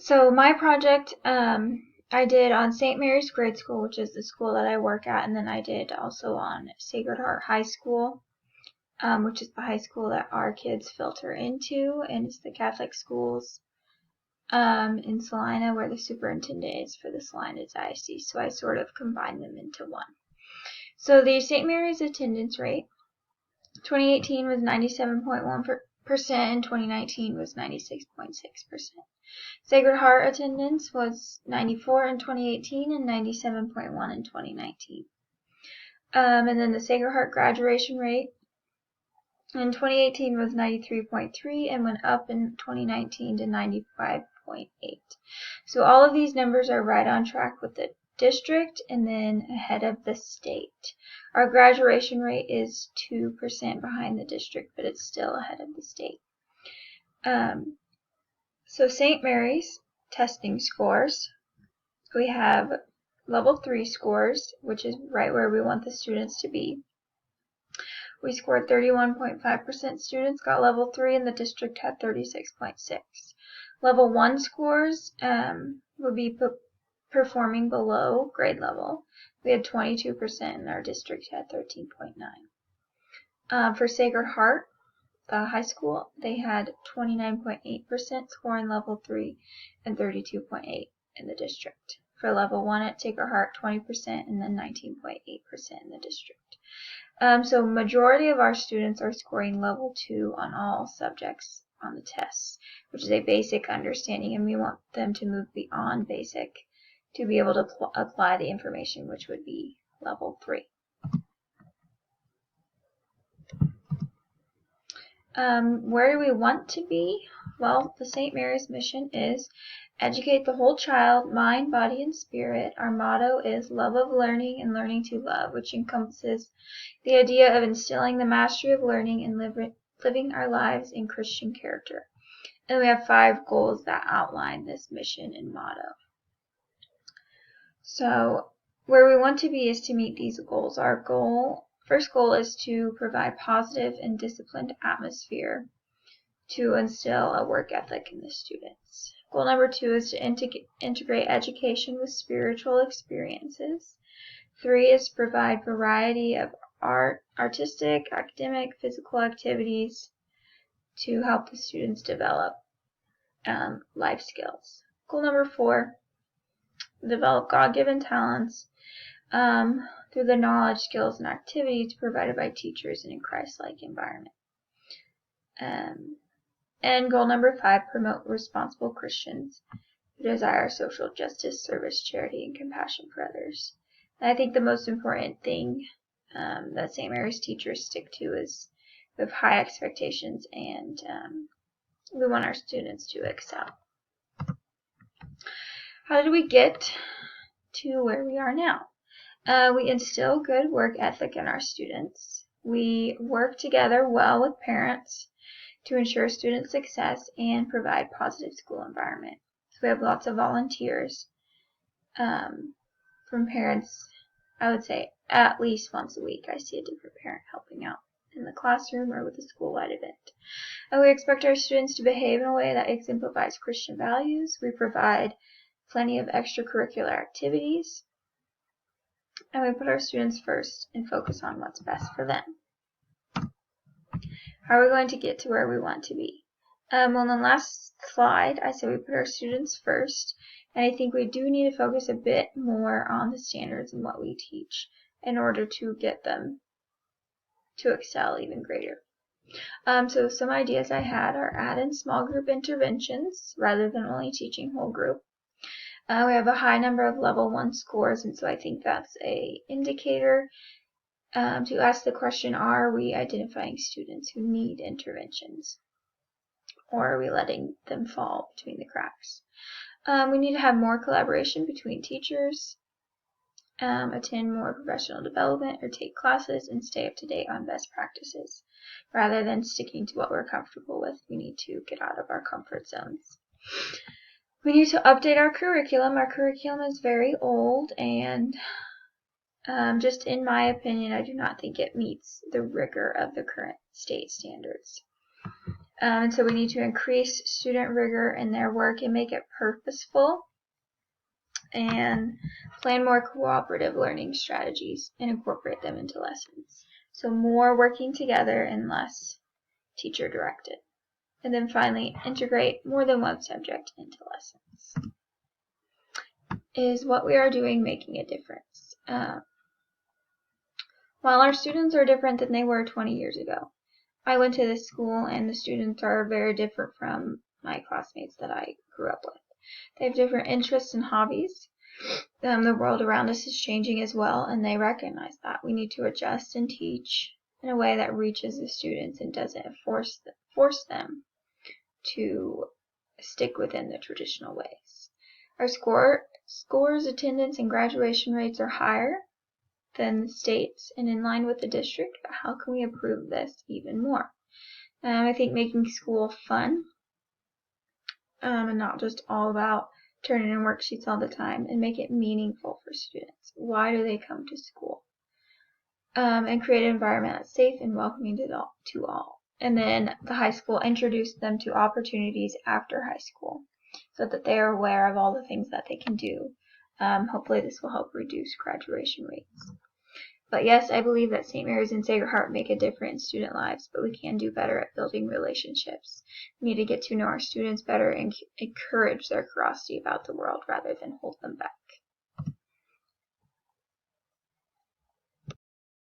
So my project I did on St. Mary's Grade School, which is the school that I work at, and then I did also on Sacred Heart High School, which is the high school that our kids filter into, and it's the Catholic schools in Salina, where the superintendent is for the Salina Diocese. So I sort of combined them into one. So the St. Mary's attendance rate, 2018 was 97.1%, and 2019 was 96.6%. Sacred Heart attendance was 94 in 2018 and 97.1 in 2019. And then the Sacred Heart graduation rate in 2018 was 93.3 and went up in 2019 to 95.8. So all of these numbers are right on track with the district and then ahead of the state. Our graduation rate is 2% behind the district, but it's still ahead of the state. So St. Mary's testing scores, we have level 3 scores, which is right where we want the students to be. We scored 31.5% students got level 3, and the district had 36.6. Level 1 scores would be performing below grade level. We had 22%, and our district had 13.9. For Sacred Heart, the high school, they had 29.8% scoring level 3 and 32.8% in the district. For level 1 at Sacred Heart, 20% and then 19.8% in the district. So majority of our students are scoring level 2 on all subjects on the tests, which is a basic understanding, and we want them to move beyond basic to be able to apply the information, which would be level 3. Where do we want to be? Well, the St. Mary's mission is educate the whole child, mind, body, and spirit. Our motto is love of learning and learning to love, which encompasses the idea of instilling the mastery of learning and living our lives in Christian character. And we have 5 goals that outline this mission and motto. So where we want to be is to meet these goals. Our first goal is to provide positive and disciplined atmosphere to instill a work ethic in the students. Goal number 2 is to integrate education with spiritual experiences. 3 is to provide variety of artistic, academic, physical activities to help the students develop life skills. Goal number 4, develop God-given talents through the knowledge, skills, and activities provided by teachers in a Christ-like environment. And goal number 5, promote responsible Christians who desire social justice, service, charity, and compassion for others. And I think the most important thing that St. Mary's teachers stick to is we have high expectations, and we want our students to excel. How did we get to where we are now? We instill good work ethic in our students. We work together well with parents to ensure student success and provide positive school environment. So we have lots of volunteers from parents. I would say at least once a week I see a different parent helping out in the classroom or with a school-wide event. And we expect our students to behave in a way that exemplifies Christian values. We provide plenty of extracurricular activities, and we put our students first and focus on what's best for them. How are we going to get to where we want to be? Well, in the last slide, I said we put our students first, and I think we do need to focus a bit more on the standards and what we teach in order to get them to excel even greater. So some ideas I had are add in small group interventions rather than only teaching whole group. We have a high number of level 1 scores, and so I think that's an indicator to ask the question, are we identifying students who need interventions, or are we letting them fall between the cracks? We need to have more collaboration between teachers, attend more professional development or take classes, and stay up to date on best practices. Rather than sticking to what we're comfortable with, we need to get out of our comfort zones. We need to update our curriculum. Our curriculum is very old, and just in my opinion, I do not think it meets the rigor of the current state standards. And so we need to increase student rigor in their work and make it purposeful, and plan more cooperative learning strategies and incorporate them into lessons. So more working together and less teacher directed. And then finally, integrate more than one subject into lessons. Is what we are doing making a difference? While our students are different than they were 20 years ago, I went to this school and the students are very different from my classmates that I grew up with. They have different interests and hobbies. The world around us is changing as well, and they recognize that. We need to adjust and teach in a way that reaches the students and doesn't force them to stick within the traditional ways. Our scores, attendance, and graduation rates are higher than the states and in line with the district, but how can we improve this even more? I think making school fun and not just all about turning in worksheets all the time, and make it meaningful for students. Why do they come to school? And create an environment that's safe and welcoming to all. And then the high school introduced them to opportunities after high school so that they are aware of all the things that they can do. Hopefully this will help reduce graduation rates. But yes, I believe that St. Mary's and Sacred Heart make a difference in student lives, but we can do better at building relationships. We need to get to know our students better and encourage their curiosity about the world rather than hold them back.